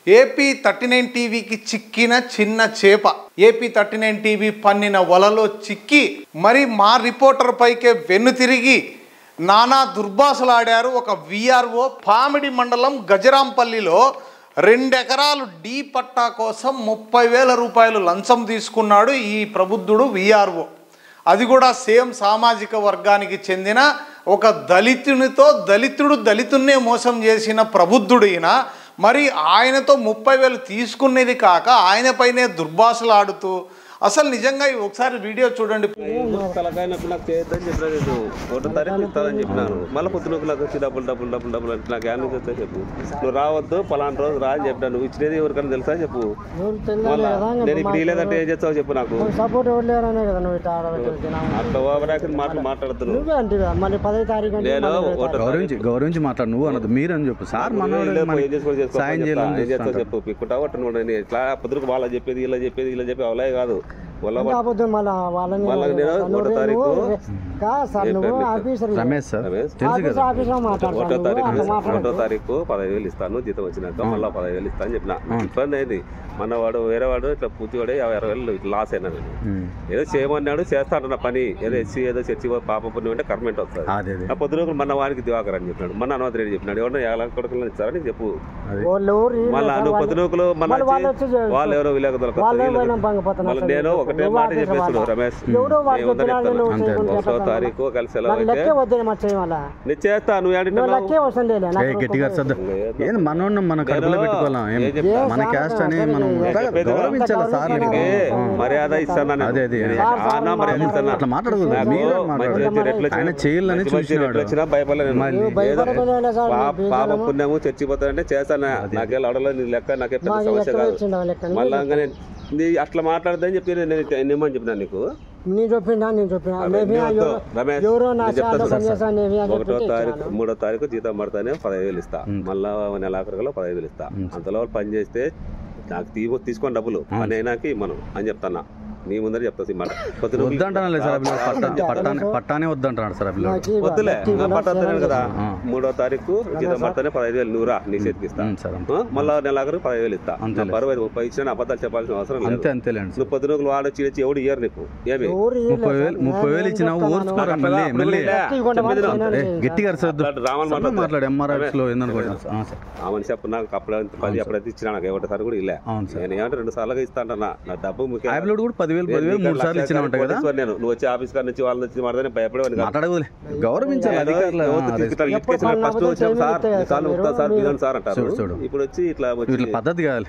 AP 39 టీవీకి చిక్కిన చిన్న చేప. ఏపీ 39 టీవీ పన్నిన వలలో చిక్కి మరి మా రిపోర్టర్ పైకే వెన్ను తిరిగి నానా దుర్భాషలాడారు ఒక విఆర్ఓ. పామిడి మండలం గజరాంపల్లిలో 2 ఎకరాలు డీ పట్టా కోసం 30,000 రూపాయలు లంచం తీసుకున్నాడు ఈ ప్రబుద్ధుడు విఆర్ఓ. అది కూడా సేమ్ సామాజిక వర్గానికి చెందిన ఒక దళితుడు దళితున్నే మోసం చేసిన ప్రబుద్ధుడు ఈయన. మరి ఆయనతో 30,000 తీసుకునేది కాక ఆయన పైనే దుర్భాషలాడుతూ అసలు నిజంగా ఒకసారి వీడియో చూడండి. తలకాయనప్పుడు నాకు చేయొద్దని చెప్పినా, 1 తారీఖు ఇస్తానని చెప్పినాను. మళ్ళీ పొద్దునకు నాకు వచ్చి డబ్బులు అంటే నాకు ఏం చెప్తా చెప్పు. నువ్వు రావద్దు పలానా రోజు రా అని చెప్పినా. నువ్వు ఇచ్చినది ఎవరికైనా తెలుసా చెప్పు. మళ్ళీ నేను ఇప్పుడు ఇలేదంటే ఏం చేస్తావు చెప్పు. నాకు అట్లా ఓవరాక్షన్ మాట్లాడుతున్నావు. గౌరవించి మాట్లాడు. నువ్వు అన్నది మీరు అని చెప్పు. సార్ ఏం చేస్తావు చెప్పు. పిక్కుంటావు అట్ట నువ్వు ఇట్లా పొద్దుకు వాళ్ళ చెప్పేది ఇలా చెప్పి అవలే కాదు. రమేష్ సార్ 1వ తారీఖు 15,000 ఇస్తాను. జీతం వచ్చినాక మళ్ళీ 15,000 ఇస్తాను అని చెప్పిన. ఇబ్బంది అయింది. మన వాడు వేరే వాడు ఇట్లా పూర్తివాడే 20,000 లాస్ అయినా. నేను ఏదో చేయమన్నాడు చేస్తా అంటున్న పని. ఏదో ఎస్సీ ఏదో చర్చి పాప పుణ్యం అంటే కర్మెంట్ వస్తుంది. ఆ పొద్దున మన వానికి దివాకర్ అని చెప్పినాడు. మన హనుమంత్ రెడ్డి చెప్పినాడు. ఎవరన్నా 50 కొడుకులు ఇస్తారని చెప్పు. మళ్ళీ నువ్వు పొద్దునూకులు మన వాళ్ళు ఎవరో విలేకరులు మళ్ళీ నేను ఒకటే మాట చెప్పేస్తాడు రమేష్. 1వ తారీఖు కలిసి సెలవు అయితే నేను చేస్తా. నువ్వు గట్టిగా మనోడు మన కడుపులో పెట్టుకోవాలి. మన క్యాస్ట్ అని మనం గౌరవించాలి. సార్ మర్యాద ఇస్తాను. అట్లా మాట్లాడకూడదు. ఆయన చేయాలని వచ్చినా భయపడలేదు. పాప పుణ్యము చచ్చిపోతానంటే చేస్తాను. నాకే అడలో నీ లెక్క నాకే పెద్ద సమస్య కాదు. మళ్ళీ అట్లా మాట్లాడదని చెప్పి నేను నిమ్మని చెప్పినా నీకు. రమేష్ 1వ తారీఖు 3వ తారీఖు జీతం పడతానే 15,000 ఇస్తా. మళ్ళా నెలాఖరులో 15,000 ఇస్తా. అంతలో పని చేస్తే నాకు తీసుకొని డబ్బులు పని అయినాకి మనం అని చెప్తాన్నా. నీ ముందర చెప్తా మాట. పట్టానే వద్దంటున్నాడు సార్. వద్దులే పట్టాను కదా. 3వ తారీఖు జీతం పడతానే 15,000 నువ్వు రా నీ చేతికి ఇస్తా. మళ్ళా నెలాఖరు 15,000 ఇస్తా. బరువు 30 ఇచ్చిన అబద్ధాలు చెప్పాల్సిన అవసరం లేదు. అంతేలేండి. నువ్వు పొద్దునకులు వాడొచ్చి ఎవడు ఇయ్యరు నీకు. ఏమి 30,000 ఇచ్చిన గట్టిగా మాట్లాడు. ఎంఆర్ఎఫ్ లో ఆమెను చెప్పు. నాకు అప్పుడు 10 ఎప్పుడైతే ఇచ్చినా నాకు 1 సార్లు కూడా ఇల్లే. నేను ఏమంటే 2 సార్లుగా ఇస్తా అంటున్నా. నా డబ్బు ముఖ్యం. 10,000 3 సార్లు ఇచ్చిన కదా. నేను నువ్వు వచ్చి ఆఫీస్ కాడ నుంచి వాళ్ళ నుంచి మాట్లాడి భయపడేవాడిని. మాట్లాడగలే గౌరవించాలి. సార్ అంటారు. ఇప్పుడు వచ్చి ఇట్లా పద్ధతి కాదు.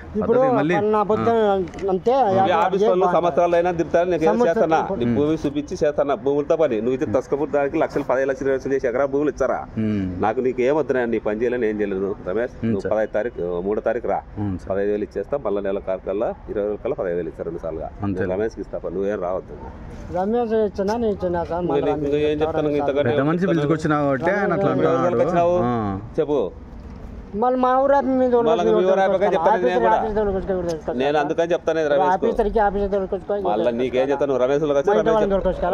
ఆఫీస్ వాళ్ళు సంవత్సరాలు అయినా తిరుగుతారు. నేను ఏం చేస్తానా. నీ భూమి చూపించి చేస్తానా. భూములతో పని. నువ్వు ఇచ్చే తస్కపూర్ దానికి 15,000 చేసి ఎకరా భూములు ఇచ్చారా. నాకు నీకు ఏమొద్దునా. నీ పని చేయలేని ఏం చేయలేదు రమేష్. నువ్వు 15 తారీఖు 3వ తారీఖు రా. 15,000 ఇచ్చేస్తా. మళ్ళీ నెల కల్లా 20,000 కల్లా 15,000 ఇస్తారు 2 సార్లుగా. రమేష్ కి ఇస్తా. నువ్వేం రావద్దు. ఏం చెప్తాను. ఇంత మనిషి పిలుచుకొచ్చినావు కాబట్టి ఆయన అట్లా వచ్చినావు చెప్పు. నేను అందుకని చెప్తాను మళ్ళీ నీకేం చెప్తాను. రమేష్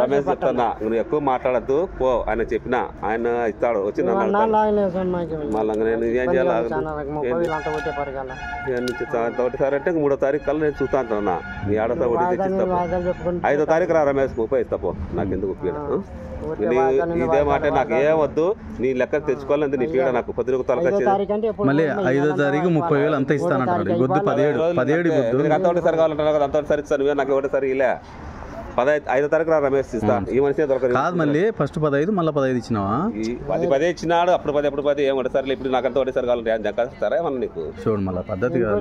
రమేష్ చెప్తానా. నువ్వు ఎక్కువ మాట్లాడద్దు పో. ఆయన చెప్పినా ఆయన ఇస్తాడు. వచ్చి మళ్ళీ నేను ఏం చేయాలి. సార్ అంటే 3వ తారీఖు కల్లా నేను చూస్తా అంటున్నా. నీ ఆడతా ఒకటి తెచ్చిస్తా. 5వ తారీఖు రా రమేష్. 30 ఇస్తా పో. నాకెందుకు ఇదే మాట. నాకు ఏం వద్దు. నీ లెక్క తెచ్చుకోవాలంటే నీ పీడ నాకు పొద్దుకు తొలగచ్చేది. మళ్ళీ 5వ తారీఖు 30,000 అంతా ఇస్తానంటాడు. గొద్దు 17 అంతోటిసారి కావాలంటున్నా కదా. అంతోటిసారి ఇస్తాను. నాకు ఒకటిసారి ఇలా 5వ తారీఖు రా రమేష్ ఇస్తా. ఈ మనిషి దొరకదు కాదు. మళ్ళీ ఫస్ట్ 15 మళ్ళీ 15 ఇచ్చినావా. 10 ఇచ్చినాడు. అప్పుడు 10 ఏం ఒకటిసారి. ఇప్పుడు నాకు అంత ఒకటిసారి కావాలంటే దక్కాస్తారా మళ్ళీ నీకు. చూడు మళ్ళీ పద్ధతి కాదు.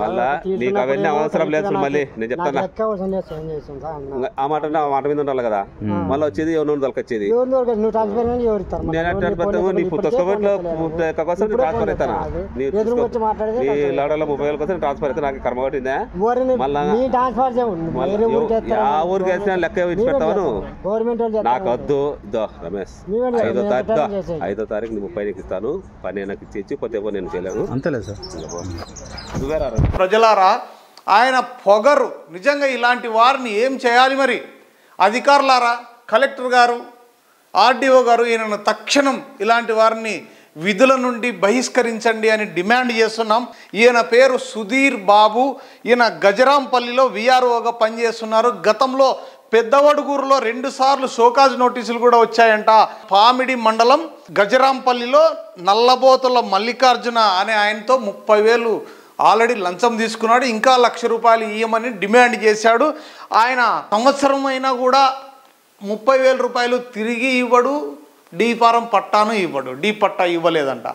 మళ్ళా నీకు అవన్నీ అవసరం లేదు. మళ్ళీ నేను చెప్తాను. ఆ మాట మీద ఉండాలి కదా. మళ్ళీ వచ్చేది ఎవరు దొరకొచ్చేది. నేను నీ పుస్తకం కోసం ట్రాన్స్ఫర్ అవుతానా. నీ లాడలో 30,000 కోసం ట్రాన్స్ఫర్ అయితే నాకు కర్మ పట్టిందా. మళ్ళీ ఊరికి వేసిన లెక్క ఇచ్చి పెడతావు. నాకు వద్దు. ఇదో రమేష్ 5వ తారీఖు 30కి ఇస్తాను. పని నాకు ఇచ్చి పోతే నేను చేయలేను. అంతేలే సార్. ప్రజలారా ఆయన పొగరు నిజంగా. ఇలాంటి వారిని ఏం చేయాలి మరి. అధికారులారా, కలెక్టర్ గారు, ఆర్డీఓ గారు ఈయనను తక్షణం ఇలాంటి వారిని విధుల నుండి బహిష్కరించండి అని డిమాండ్ చేస్తున్నాం. ఈయన పేరు సుధీర్ బాబు. ఈయన గజరాంపల్లిలో విఆర్ఓగా పనిచేస్తున్నారు. గతంలో పెద్దవడుగూరులో 2 సార్లు షోకాజ్ నోటీసులు కూడా వచ్చాయంట. పామిడి మండలం గజరాంపల్లిలో నల్లబోతుల మల్లికార్జున అనే ఆయనతో 30,000 ఆల్రెడీ లంచం తీసుకున్నాడు. ఇంకా ₹1,00,000 ఇవ్వమని డిమాండ్ చేశాడు. ఆయన సంవత్సరం అయినా కూడా ₹30,000 తిరిగి ఇవ్వడు. డీ ఫారం పట్టాను ఇవ్వడు. డీ పట్టా ఇవ్వలేదంట.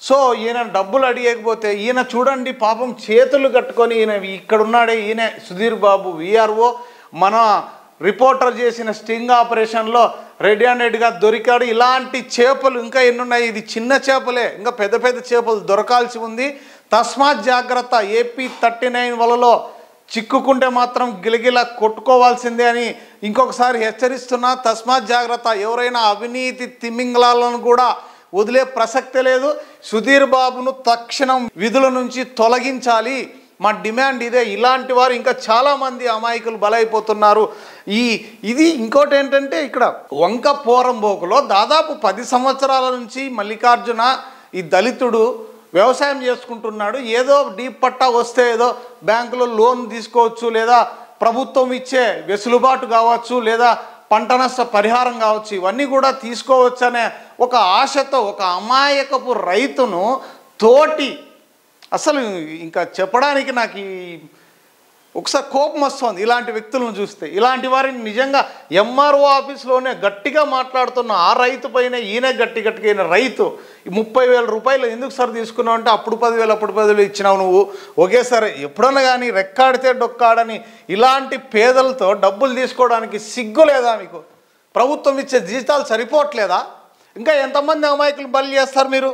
సో ఈయన డబ్బులు అడిగకపోతే ఈయన చూడండి పాపం చేతులు కట్టుకొని ఈయన ఇక్కడున్నాడే ఈయన సుధీర్ బాబు విఆర్ఓ మన రిపోర్టర్ చేసిన స్టింగ్ ఆపరేషన్లో రెడ్ హ్యాండెడ్గా దొరికాడు. ఇలాంటి చేపలు ఇంకా ఎన్నున్నాయి. ఇది చిన్న చేపలే, ఇంకా పెద్ద పెద్ద చేపలు దొరకాల్సి ఉంది. తస్మాత్ జాగ్రత్త. ఏపీ 39 వలలో చిక్కుకుంటే మాత్రం గిలగిల కొట్టుకోవాల్సిందే అని ఇంకొకసారి హెచ్చరిస్తున్నా. తస్మాత్ జాగ్రత్త. ఎవరైనా అవినీతి తిమింగళాలను కూడా వదిలే ప్రసక్తే లేదు. సుధీర్ బాబును తక్షణం విధుల నుంచి తొలగించాలి. మా డిమాండ్ ఇదే. ఇలాంటి వారు ఇంకా చాలామంది అమాయకులు బలైపోతున్నారు. ఇది ఇంకోటి ఏంటంటే ఇక్కడ వంక పోరంబోకులో దాదాపు 10 సంవత్సరాల నుంచి మల్లికార్జున ఈ దళితుడు వ్యవసాయం చేసుకుంటున్నాడు. ఏదో డీప్ పట్టా వస్తే ఏదో బ్యాంకులో లోన్ తీసుకోవచ్చు, లేదా ప్రభుత్వం ఇచ్చే వెసులుబాటు కావచ్చు, లేదా పంట నష్ట పరిహారం కావచ్చు, ఇవన్నీ కూడా తీసుకోవచ్చు అనే ఒక ఆశతో ఒక అమాయకపు రైతును తోటి అసలు ఇంకా చెప్పడానికి నాకు ఒకసారి కోపం వస్తుంది ఇలాంటి వ్యక్తులను చూస్తే. ఇలాంటి వారిని నిజంగా ఎంఆర్ఓ ఆఫీస్లోనే గట్టిగా మాట్లాడుతున్న ఆ రైతు పైన ఈయన గట్టిగా రైతు ₹30,000 ఎందుకు సార్ తీసుకున్నావు అంటే అప్పుడు 10,000 అప్పుడు 10,000 ఇచ్చినావు నువ్వు ఒకేసారి. ఎప్పుడన్నా కానీ రెక్కాడితే డొక్కాడని ఇలాంటి పేదలతో డబ్బులు తీసుకోవడానికి సిగ్గు లేదా మీకు? ప్రభుత్వం ఇచ్చే జీతాలు సరిపోవట్లేదా? ఇంకా ఎంతమంది అమాయకులు బలి చేస్తారు మీరు?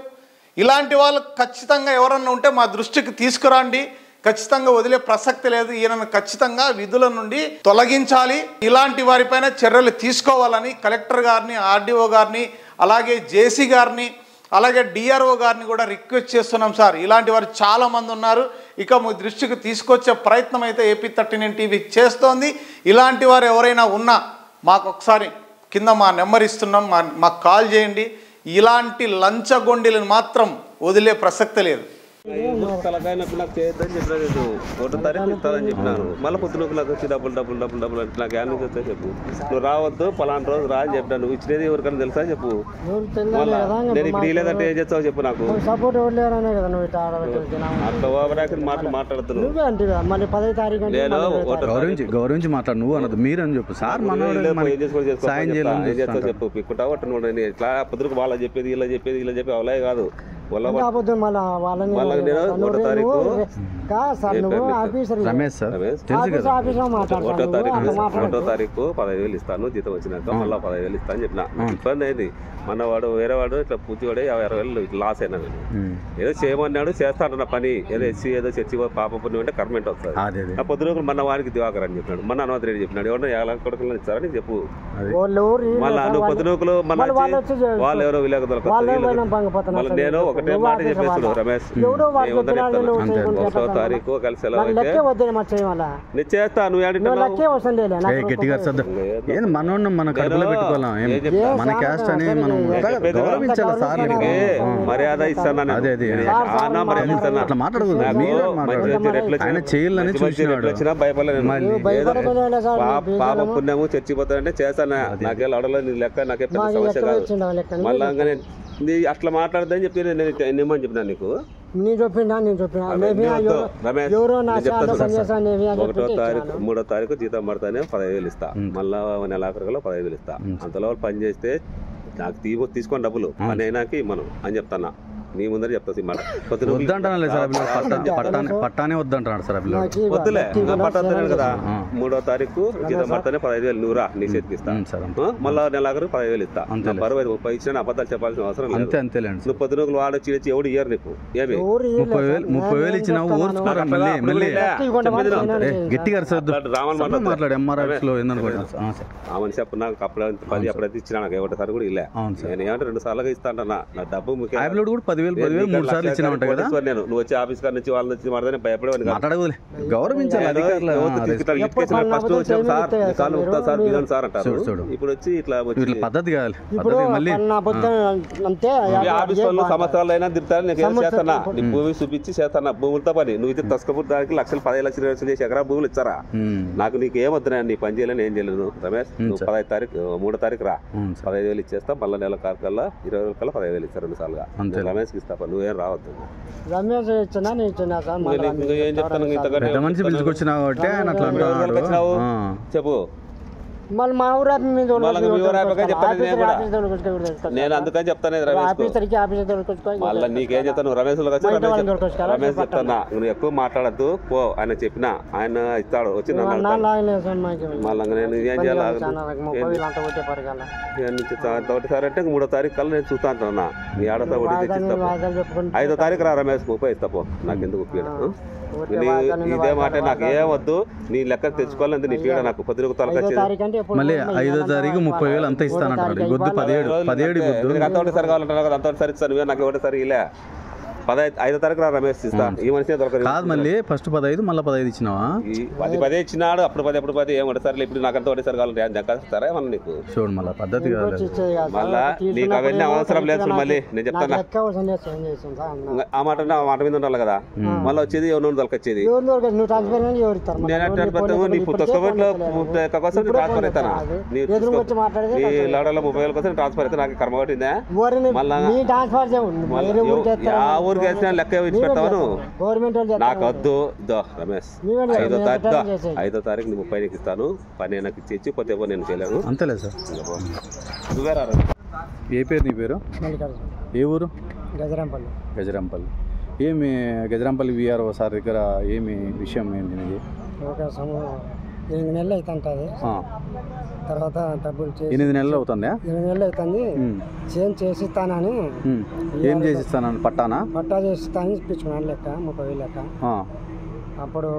ఇలాంటి వాళ్ళు ఖచ్చితంగా ఎవరన్నా ఉంటే మా దృష్టికి తీసుకురండి. ఖచ్చితంగా వదిలే ప్రసక్తి లేదు. ఈయనను ఖచ్చితంగా విధుల నుండి తొలగించాలి. ఇలాంటి వారిపైన చర్యలు తీసుకోవాలని కలెక్టర్ గారిని, ఆర్డీఓ గారిని, అలాగే జేసీ గారిని, అలాగే డిఆర్ఓ గారిని కూడా రిక్వెస్ట్ చేస్తున్నాం. సార్ ఇలాంటి వారు చాలామంది ఉన్నారు. ఇక మీ దృష్టికి తీసుకొచ్చే ప్రయత్నం అయితే ఏపీ 39 టీవీ చేస్తోంది. ఇలాంటి వారు ఎవరైనా ఉన్నా మాకు ఒకసారి కింద మా నెంబర్ ఇస్తున్నాం, మాకు కాల్ చేయండి. ఇలాంటి లంచగొండిలను మాత్రం వదిలే ప్రసక్తి లేదు. తలకాయ నొప్పి నాకు చేయొద్దని చెప్పినాను. 1వ తారీఖు ఇస్తానని చెప్పినాను. మళ్ళీ పొద్దునొప్పి నాకు వచ్చి డబ్బులు అంటే నాకు యాడ్ నుంచి వస్తే చెప్పు. నువ్వు రావద్దు పలానా రోజు రా అని చెప్పినాను. నువ్వు ఇచ్చినది ఎవరికైనా తెలుసా చెప్పు. మళ్ళీ నేను ఇప్పుడు లేదంటే ఏం చేస్తావు చెప్పు నాకు. అట్లా ఓవరాకి మాటలు మాట్లాడుతున్నావు. నేను గౌరవించి మాట్లాడు. నువ్వు అన్నది మీరు అని చెప్పు. సార్ సాయం చేయాలి ఏం చేస్తావు చెప్పు. పిక్కుతావు అట్లా ఇట్లా పొద్దుకు వాళ్ళ చెప్పేది ఇలా చెప్పి అవలే కాదు. రమేష్ సార్ 1వ తారీఖు 15,000 ఇస్తాను. జీతం వచ్చినాక మళ్ళీ 15,000 ఇస్తా అని చెప్పిన. ఇబ్బంది అయింది. మనవాడు వేరేవాడు ఇట్లా పూర్తివాడే 50,000 లాస్ అయినా. నేను ఏదో చేయమన్నాడు చేస్తాను పని. ఏదో ఎస్సీ ఏదో చర్చి పాప పుణ్యం అంటే కర్మెంట్ వస్తుంది. ఆ పొద్దున మన వారికి దివాకర్ అని చెప్పినాడు. మన హనుమంత్ రెడ్డి చెప్పినాడు. ఎవరన్నా 50 కొడుకులు ఇస్తారని చెప్పు. మళ్ళీ నువ్వు పొద్దునూకులు మన వాళ్ళు ఎవరో విలేక మళ్ళీ నేను ఒకటే మాట చెప్పేస్తాడు రమేష్. 1వ తారీఖు కలిసి సెలవు అయితే నేను చేస్తా. నువ్వు గట్టిగా మనోడిని మన కడుపులో పెట్టుకోవాలి. మన క్యాస్ట్ అని మనం గౌరవించాలి. సార్ మర్యాద ఇస్తాను. అట్లా మాట్లాడకూడదు. ఆయన చేయాలని చూసినా భయపడలేదు. పాప పుణ్యము చచ్చిపోతానంటే చేస్తాను. నాకే లడలో నీ లెక్క నాకే పెద్ద సమస్య కాదు. మళ్ళీ అట్లా మాట్లాడదని చెప్పి నేను ఏమని చెప్పినా నీకు. రమేష్ 1వ తారీఖు 3వ తారీఖు జీతం పడతానే 15,000 ఇస్తా. మళ్ళా నెలాఖరులో 15,000 ఇస్తా. అంతలో పని చేస్తే నాకు తీసుకొని డబ్బులు పని అయినాకి మనం అని చెప్తానా. నీ ముందర చెప్తా మాట పట్టానే వద్దంటున్నాడు సార్. వద్దులే పట్టొద్దు కదా. 3వ తారీఖు జీతం పడతానే 15,000 నువ్వు రా నీ చేతికి ఇస్తా. మళ్ళీ నెలాఖరు 15,000 ఇస్తా. 30 ఇచ్చినా అబద్ధాలు చెప్పాల్సిన అవసరం లేదు. అంతేలేండి. నువ్వు పొద్దునూకులు వాడొచ్చి ఎవడు ఇయ్యారు నీకు. ఏమి 30,000 ఇచ్చినా గట్టిగా మాట్లాడు. రామని చెప్పు. నాకు అప్పుడైతే 10 అప్పుడైతే ఇచ్చినా నాకు 1 సారి కూడా ఇలా. నేను ఏమంటే 2 సార్లుగా ఇస్తా అంటున్నా. నా డబ్బు ముఖ్యం. 10,000 3 సార్లు ఇచ్చినా ఉంటాయి కదా. నేను నువ్వు వచ్చి ఆఫీస్ కాడ నుంచి వాళ్ళ నుంచి మాట్లాడే భయపడేవాడిని కాదు. మాట్లాడగలే గౌరవించాలి అధికారులు. ఫస్ట్ వచ్చిన సార్ కాలు ఉత్తా సార్ మీదని సార్ అంటారు. ఇప్పుడు వచ్చి ఇట్లా పద్ధతి కావాలి. పద్ధతి మళ్ళీ ఆఫీస్ వాళ్ళు సంవత్సరాలు అయినా తిరుగుతారు. నేను ఏం చేస్తానా నీ భూమి చూపించి చేస్తానా భూములతో పని. నువ్వు ఇద్దరు తస్కపూర్ దానికి 15 లక్షలు 20 లక్షలు చేసి ఎకరా భూములు ఇచ్చారా? నాకు నీకు ఏమొద్దునా నీ పని చేయలేని ఏం చేయలేదు రమేష్. నువ్వు 15 తారీఖు 3వ తారీఖు రా 15,000 ఇచ్చేస్తా. మళ్ళీ నెల కల్లా 20,000 కల్లా 15,000 ఇస్తారు 2 సార్లుగా. రమేష్కి ఇస్తా నువ్వేం రావద్దు. రమేష్ ఏం చెప్తాను ఇంతకంటే మనిషి పిలుచుకొచ్చినావు అంటే చెప్పు. మళ్ళీ మా ఊరు నేను అందుకని చెప్తాను మళ్ళీ నీకేం చెప్తాను రమేష్ రమేష్ చెప్తానా నువ్వు ఎక్కువ మాట్లాడద్దు పో. ఆయన చెప్పినా ఆయన ఇస్తాడు వచ్చి మళ్ళీ నేను ఏం చేయాలి? ఒకటిసారి అంటే 3వ తారీఖు కల్లా నేను చూస్తా అంటున్నా. నీ ఆడతా ఒకటి తెచ్చిస్తా. 5వ తారీఖు రా రమేష్ 30 ఇస్తా పో. నాకు ఎందుకు ఉపయోగం ఇదే మాట. నాకు ఏం వద్దు నీ లెక్క తెచ్చుకోవాలంటే నీ పీడ నాకు 10 తొలగచ్చేది. మళ్ళీ 5వ తారీఖు 30,000 అంతా ఇస్తానంటాడు. గుద్దు 17 గుద్దు అంత ఒకటిసారి కావాలంటున్నా కదా. అంత ఒకటిసారి ఇస్తాను నాకు ఒకటిసారి ఇలా 5వ తారీఖు రా రమేష్ ఇస్తా. ఈ మనిషి దొరకదు కాదు. మళ్ళీ ఫస్ట్ 15 మళ్ళీ 15 ఇచ్చినావా? 10 ఇచ్చినాడు. అప్పుడు 10 ఏం ఒకటిసారి ఇప్పుడు నాకు అంత ఒకటిసారి కావాలంటే దక్కాస్తారా ఏమన్నా నీకు? చూడు మళ్ళీ పద్ధతి కాదు. మళ్ళా నీకు అవన్నీ అవసరం లేదు. మళ్ళీ నేను చెప్తాను ఆ మాట మీద ఉండాలి కదా. మళ్ళీ వచ్చేది ఎవరు దొరకొచ్చేది నీ పుస్తకంలో కోసం ట్రాన్స్ఫర్ అవుతానా? నీ లాడలో 30,000 కోసం ట్రాన్స్ఫర్ అయితే నాకు కర్మ పట్టిందా? మళ్ళా ఊరికి వేసిన లెక్క ఇచ్చి పెడతావు. నాకు వద్దు ఇదో రమేష్ 5వ తారీఖు 30 ఇస్తాను. పని నాకు ఇచ్చి పోతే నేను చేయలేను. అంతేలేదు సార్. నువ్వే రా. ఏ పేరు నీ పేరు? ఏ ఊరు? గజరాంపల్లి. గజరాంపల్లి. ఏమి గజరాంపల్లి విఆర్ఓ సార్ దగ్గర ఏమి విషయం ఏంటి? ఒక 8 నెలలు అవుతుంటుంది. తర్వాత డబ్బులు 8 నెలలు అవుతుందా? 8 నెలలు అవుతుంది. చేసిస్తానని ఏం చేసిస్తానని పట్టా చేసిస్తానని ఇప్పించుకున్నాను లెక్క 30,000 లెక్క. అప్పుడు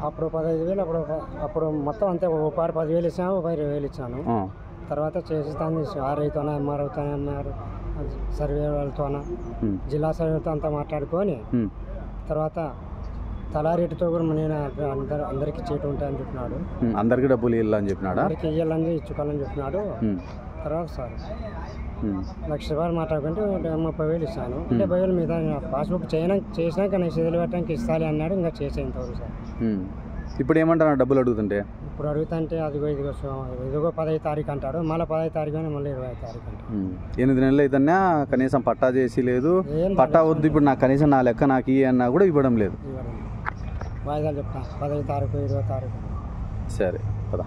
15,000 అప్పుడు మొత్తం అంతే. ఒక 10,000 ఇచ్చాను, 20,000 ఇచ్చాను. తర్వాత చేసిస్తాను ఆర్ఐతోనే ఎంఆర్ఓతోనే అన్నారు, సర్వే వాళ్ళతోన జిల్లా సర్వేతో అంతా మాట్లాడుకొని తర్వాత తలారేటుతో కూడా నేను అందరికి ఇచ్చేటు ఉంటాయని చెప్పినాడు. అందరికి డబ్బులు ఇవ్వాలని చెప్పినాడు. అందరికి ఇవ్వాలని ఇచ్చుకోవాలని చెప్పినాడు. తర్వాత సార్ 1,00,000 రూపాయలు మాట్లాడుకుంటే 30,000 ఇస్తాను. 70,000 మీద పాస్బుక్ చేసినాక నేను సిద్ధులు పెట్టడానికి ఇస్తాలి అన్నాడు. ఇంకా చేసేంతవరకు సార్. ఇప్పుడు ఏమంటారు డబ్బులు అడుగుతుంటే? ఇప్పుడు అడుగుతుంటే ఇదిగో 15వ తారీఖు అంటాడు. మళ్ళీ 15వ తారీఖు అని మళ్ళీ 20వ తారీఖు అంటాడు. 8 నెలలు అయితేనే కనీసం పట్టా చేసి లేదు. పట్టా వద్దు ఇప్పుడు నాకు కనీసం నా లెక్క నాకు ఇవి అన్నా కూడా ఇవ్వడం లేదు. వాయిదాలు చెప్తాను 15వ తారీఖు 20వ తారీఖు. సరే పద.